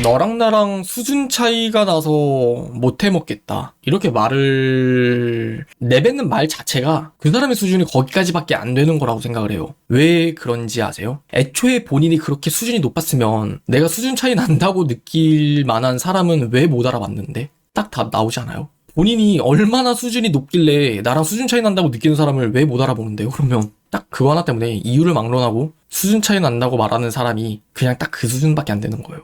너랑 나랑 수준 차이가 나서 못 해먹겠다. 이렇게 말을 내뱉는 말 자체가 그 사람의 수준이 거기까지밖에 안 되는 거라고 생각을 해요. 왜 그런지 아세요? 애초에 본인이 그렇게 수준이 높았으면 내가 수준 차이 난다고 느낄 만한 사람은 왜 못 알아봤는데? 딱 답 나오지 않아요? 본인이 얼마나 수준이 높길래 나랑 수준 차이 난다고 느끼는 사람을 왜 못 알아보는데요? 그러면 딱 그거 하나 때문에 이유를 막론하고 수준 차이 난다고 말하는 사람이 그냥 딱 그 수준밖에 안 되는 거예요.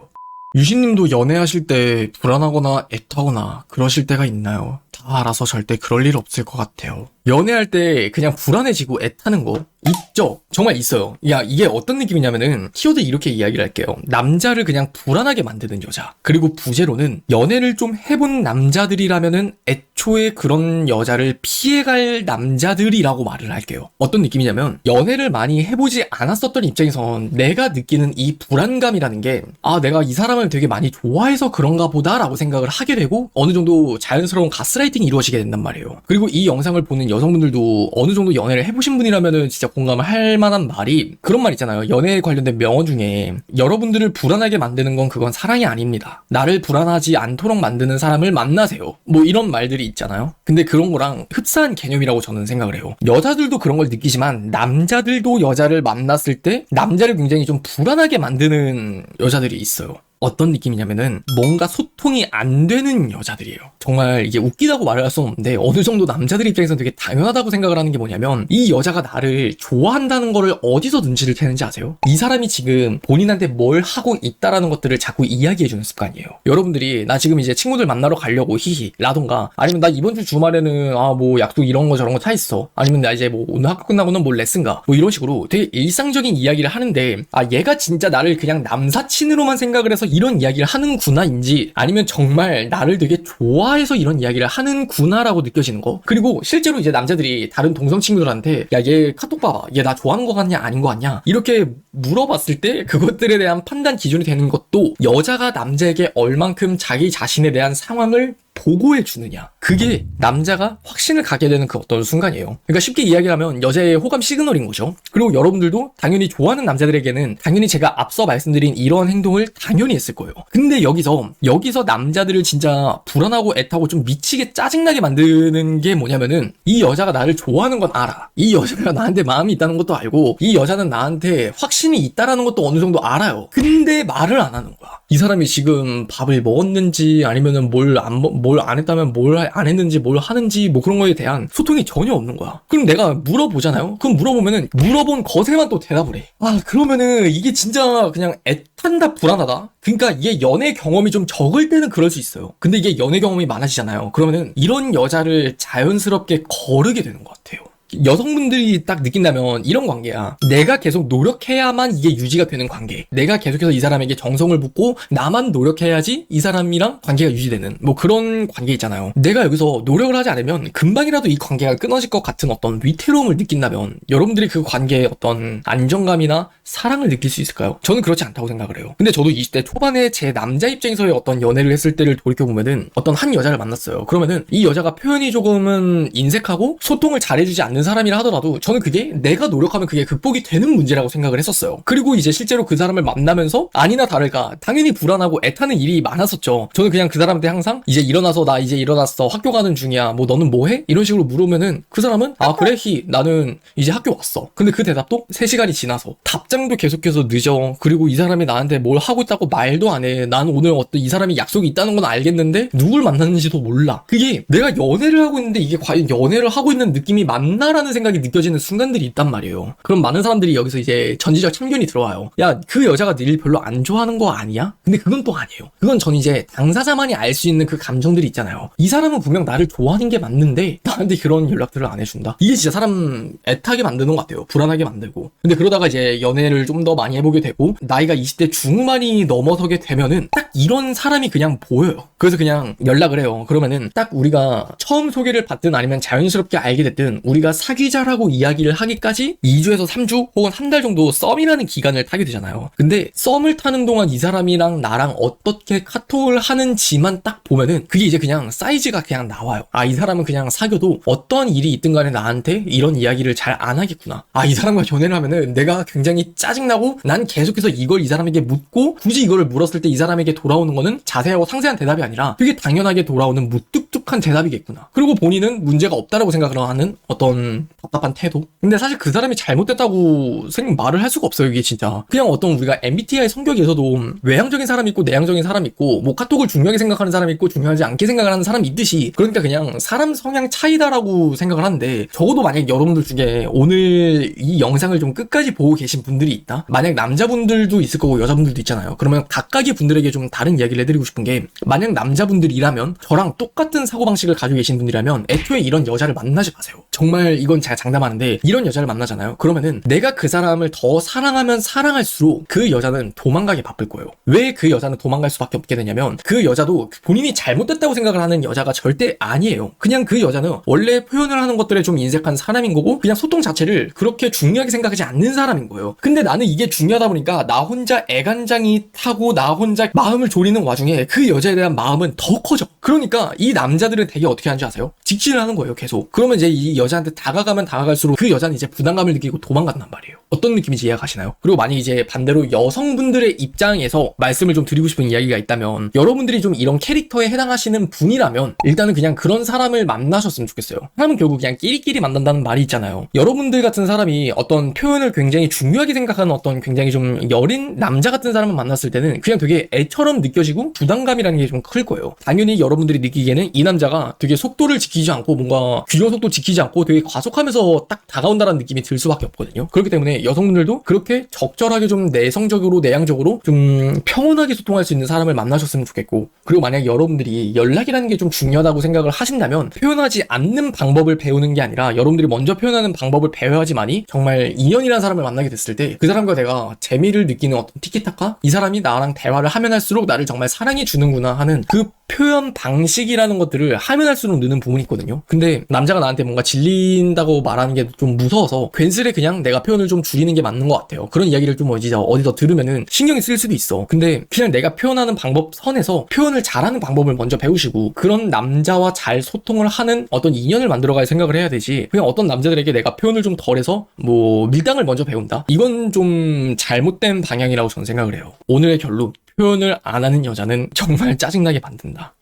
유신님도 연애하실 때 불안하거나 애타거나 그러실 때가 있나요? 다 알아서 절대 그럴 일 없을 것 같아요. 연애할 때 그냥 불안해지고 애타는 거 있죠? 정말 있어요. 야, 이게 어떤 느낌이냐면은 키워드 이렇게 이야기를 할게요. 남자를 그냥 불안하게 만드는 여자. 그리고 부제로는 연애를 좀 해본 남자들이라면은 애초에 그런 여자를 피해갈 남자들이라고 말을 할게요. 어떤 느낌이냐면 연애를 많이 해보지 않았었던 입장에선 내가 느끼는 이 불안감이라는 게 내가 이 사람을 되게 많이 좋아해서 그런가 보다라고 생각을 하게 되고 어느 정도 자연스러운 가스라이팅이 이루어지게 된단 말이에요. 그리고 이 영상을 보는 여성분들도 어느 정도 연애를 해보신 분이라면은 진짜 공감을 할 만한 말이 그런 말 있잖아요. 연애에 관련된 명언 중에 여러분들을 불안하게 만드는 건 그건 사랑이 아닙니다. 나를 불안하지 않도록 만드는 사람을 만나세요. 뭐 이런 말들이 있잖아요. 근데 그런 거랑 흡사한 개념이라고 저는 생각을 해요. 여자들도 그런 걸 느끼지만 남자들도 여자를 만났을 때 남자를 굉장히 좀 불안하게 만드는 여자들이 있어요. 어떤 느낌이냐면은 뭔가 소통이 안 되는 여자들이에요. 정말 이게 웃기다고 말을 할 수는 없는데 어느 정도 남자들 입장에서는 되게 당연하다고 생각을 하는 게 뭐냐면 이 여자가 나를 좋아한다는 거를 어디서 눈치를 채는지 아세요? 이 사람이 지금 본인한테 뭘 하고 있다라는 것들을 자꾸 이야기해주는 습관이에요. 여러분들이 나 지금 이제 친구들 만나러 가려고 히히 라던가 아니면 나 이번 주 주말에는 뭐 약속 이런 거 저런 거 차 있어. 아니면 나 이제 뭐 오늘 학교 끝나고는 뭐 레슨가 뭐 이런 식으로 되게 일상적인 이야기를 하는데 얘가 진짜 나를 그냥 남사친으로만 생각을 해서 이런 이야기를 하는구나인지 아니면 정말 나를 되게 좋아해서 이런 이야기를 하는구나라고 느껴지는 거. 그리고 실제로 이제 남자들이 다른 동성 친구들한테 야, 얘 카톡 봐봐. 얘 나 좋아하는 거 같냐 아닌 거 같냐 이렇게 물어봤을 때 그것들에 대한 판단 기준이 되는 것도 여자가 남자에게 얼만큼 자기 자신에 대한 상황을 보고해 주느냐. 그게 남자가 확신을 갖게 되는 그 어떤 순간이에요. 그러니까 쉽게 이야기하면 여자의 호감 시그널인 거죠. 그리고 여러분들도 당연히 좋아하는 남자들에게는 당연히 제가 앞서 말씀드린 이런 행동을 당연히 했을 거예요. 근데 여기서 남자들을 진짜 불안하고 애타고 좀 미치게 짜증나게 만드는 게 뭐냐면은 이 여자가 나를 좋아하는 건 알아. 이 여자가 나한테 마음이 있다는 것도 알고 이 여자는 나한테 확신이 있다라는 것도 어느 정도 알아요. 근데 말을 안 하는 거야. 이 사람이 지금 밥을 먹었는지 아니면은 뭘 안 했다면 뭘 안 했는지 뭘 하는지 뭐 그런 거에 대한 소통이 전혀 없는 거야. 그럼 내가 물어보잖아요? 그럼 물어보면은 물어본 것에만 또 대답을 해. 그러면은 이게 진짜 그냥 애탄다 불안하다? 그러니까 이게 연애 경험이 좀 적을 때는 그럴 수 있어요. 근데 이게 연애 경험이 많아지잖아요. 그러면은 이런 여자를 자연스럽게 거르게 되는 것 같아요. 여성분들이 딱 느낀다면 이런 관계야. 내가 계속 노력해야만 이게 유지가 되는 관계. 내가 계속해서 이 사람에게 정성을 붓고 나만 노력해야지 이 사람이랑 관계가 유지되는 뭐 그런 관계 있잖아요. 내가 여기서 노력을 하지 않으면 금방이라도 이 관계가 끊어질 것 같은 어떤 위태로움을 느낀다면 여러분들이 그 관계에 어떤 안정감이나 사랑을 느낄 수 있을까요? 저는 그렇지 않다고 생각을 해요. 근데 저도 20대 초반에 제 남자 입장에서의 어떤 연애를 했을 때를 돌이켜보면은 어떤 한 여자를 만났어요. 그러면은 이 여자가 표현이 조금은 인색하고 소통을 잘해주지 않는 사람이라 하더라도 저는 그게 내가 노력하면 그게 극복이 되는 문제라고 생각을 했었어요. 그리고 이제 실제로 그 사람을 만나면서 아니나 다를까 당연히 불안하고 애타는 일이 많았었죠. 저는 그냥 그 사람한테 항상 이제 일어나서 나 이제 일어났어. 학교 가는 중이야. 뭐 너는 뭐 해? 이런 식으로 물으면은 그 사람은 그래 나는 이제 학교 왔어. 근데 그 대답도 3시간이 지나서 답장도 계속해서 늦어. 그리고 이 사람이 나한테 뭘 하고 있다고 말도 안 해. 난 오늘 이 사람이 약속이 있다는 건 알겠는데 누굴 만났는지도 몰라. 그게 내가 연애를 하고 있는데 이게 과연 연애를 하고 있는 느낌이 맞나? 라는 생각이 느껴지는 순간들이 있단 말이에요. 그럼 많은 사람들이 여기서 이제 전지적 참견이 들어와요. 야, 그 여자가 늘 별로 안 좋아하는 거 아니야? 근데 그건 또 아니에요. 그건 전 이제 당사자만이 알 수 있는 그 감정들이 있잖아요. 이 사람은 분명 나를 좋아하는 게 맞는데 나한테 그런 연락들을 안 해준다. 이게 진짜 사람 애타게 만드는 것 같아요. 불안하게 만들고. 근데 그러다가 이제 연애를 좀 더 많이 해보게 되고 나이가 20대 중반이 넘어서게 되면은 딱 이런 사람이 그냥 보여요. 그래서 그냥 연락을 해요. 그러면은 딱 우리가 처음 소개를 받든 아니면 자연스럽게 알게 됐든 우리가 사귀자라고 이야기를 하기까지 2주에서 3주 혹은 한 달 정도 썸이라는 기간을 타게 되잖아요. 근데 썸을 타는 동안 이 사람이랑 나랑 어떻게 카톡을 하는지만 딱 보면은 그게 이제 그냥 사이즈가 그냥 나와요. 아, 이 사람은 그냥 사귀어도 어떤 일이 있든 간에 나한테 이런 이야기를 잘 안 하겠구나. 아, 이 사람과 연애를 하면은 내가 굉장히 짜증나고 난 계속해서 이걸 이 사람에게 묻고 굳이 이거를 물었을 때 이 사람에게 돌아오는 거는 자세하고 상세한 대답이 아니라 되게 당연하게 돌아오는 무뚝뚝한 대답이겠구나. 그리고 본인은 문제가 없다라고 생각을 하는 어떤 답답한 태도. 근데 사실 그 사람이 잘못됐다고 말을 할 수가 없어요. 이게 진짜 그냥 어떤 우리가 MBTI 성격에서도 외향적인 사람이 있고 내향적인 사람이 있고 뭐 카톡을 중요하게 생각하는 사람이 있고 중요하지 않게 생각을 하는 사람이 있듯이, 그러니까 그냥 사람 성향 차이다라고 생각을 하는데, 적어도 만약 여러분들 중에 오늘 이 영상을 좀 끝까지 보고 계신 분들이 있다? 만약 남자분들도 있을 거고 여자분들도 있잖아요. 그러면 각각의 분들에게 좀 다른 이야기를 해드리고 싶은 게, 만약 남자분들이라면 저랑 똑같은 사고방식을 가지고 계신 분이라면 애초에 이런 여자를 만나지 마세요. 정말 이건 제가 장담하는데, 이런 여자를 만나잖아요. 그러면은 내가 그 사람을 더 사랑하면 사랑할수록 그 여자는 도망가기 바쁠 거예요. 왜 그 여자는 도망갈 수밖에 없게 되냐면, 그 여자도 본인이 잘못됐다고 생각을 하는 여자가 절대 아니에요. 그냥 그 여자는 원래 표현을 하는 것들에 좀 인색한 사람인 거고, 그냥 소통 자체를 그렇게 중요하게 생각하지 않는 사람인 거예요. 근데 나는 이게 중요하다 보니까 나 혼자 애간장이 타고 나 혼자 마음을 졸이는 와중에 그 여자에 대한 마음은 더 커져. 그러니까 이 남자들은 되게 어떻게 하는지 아세요? 직진을 하는 거예요, 계속. 그러면 이제 이 여자한테 다가가면 다가갈수록 그 여자는 이제 부담감을 느끼고 도망간단 말이에요. 어떤 느낌인지 이해가시나요? 그리고 만약 이제 반대로 여성분들의 입장에서 말씀을 좀 드리고 싶은 이야기가 있다면, 여러분들이 좀 이런 캐릭터에 해당하시는 분이라면 일단은 그냥 그런 사람을 만나셨으면 좋겠어요. 사람은 결국 그냥 끼리끼리 만난다는 말이 있잖아요. 여러분들 같은 사람이 어떤 표현을 굉장히 중요하게 생각하는 어떤 굉장히 좀 여린 남자 같은 사람을 만났을 때는 그냥 되게 애처럼 느껴지고 부담감이라는 게 좀 클 거예요. 당연히 여러분들이 느끼기에는 이 남자가 되게 속도를 지키지 않고 뭔가 규정 속도 지키지 않고 되게 과속하면서 딱 다가온다는 느낌이 들 수밖에 없거든요. 그렇기 때문에 여성분들도 그렇게 적절하게 좀 내성적으로 내향적으로 좀 평온하게 소통할 수 있는 사람을 만나셨으면 좋겠고, 그리고 만약 여러분들이 연락이라는 게 좀 중요하다고 생각을 하신다면 표현하지 않는 방법을 배우는 게 아니라 여러분들이 먼저 표현하는 방법을 배워야지만이 정말 인연이라는 사람을 만나게 됐을 때 그 사람과 내가 재미를 느끼는 어떤 티키타카? 이 사람이 나랑 대화를 하면 할수록 나를 정말 사랑해 주는구나 하는 그 표현 방식이라는 것들을 하면 할수록 느는 부분이 있거든요. 근데 남자가 나한테 뭔가 질린다고 말하는 게 좀 무서워서 괜스레 그냥 내가 표현을 좀 줄이는 게 맞는 것 같아요. 그런 이야기를 좀 어디서 들으면은 신경이 쓰일 수도 있어. 근데 그냥 내가 표현하는 방법 선에서 표현을 잘하는 방법을 먼저 배우시고, 그런 남자와 잘 소통을 하는 어떤 인연을 만들어갈 생각을 해야 되지, 그냥 어떤 남자들에게 내가 표현을 좀 덜해서 뭐 밀당을 먼저 배운다? 이건 좀 잘못된 방향이라고 저는 생각을 해요. 오늘의 결론: 표현을 안 하는 여자는 정말 짜증나게 만든다.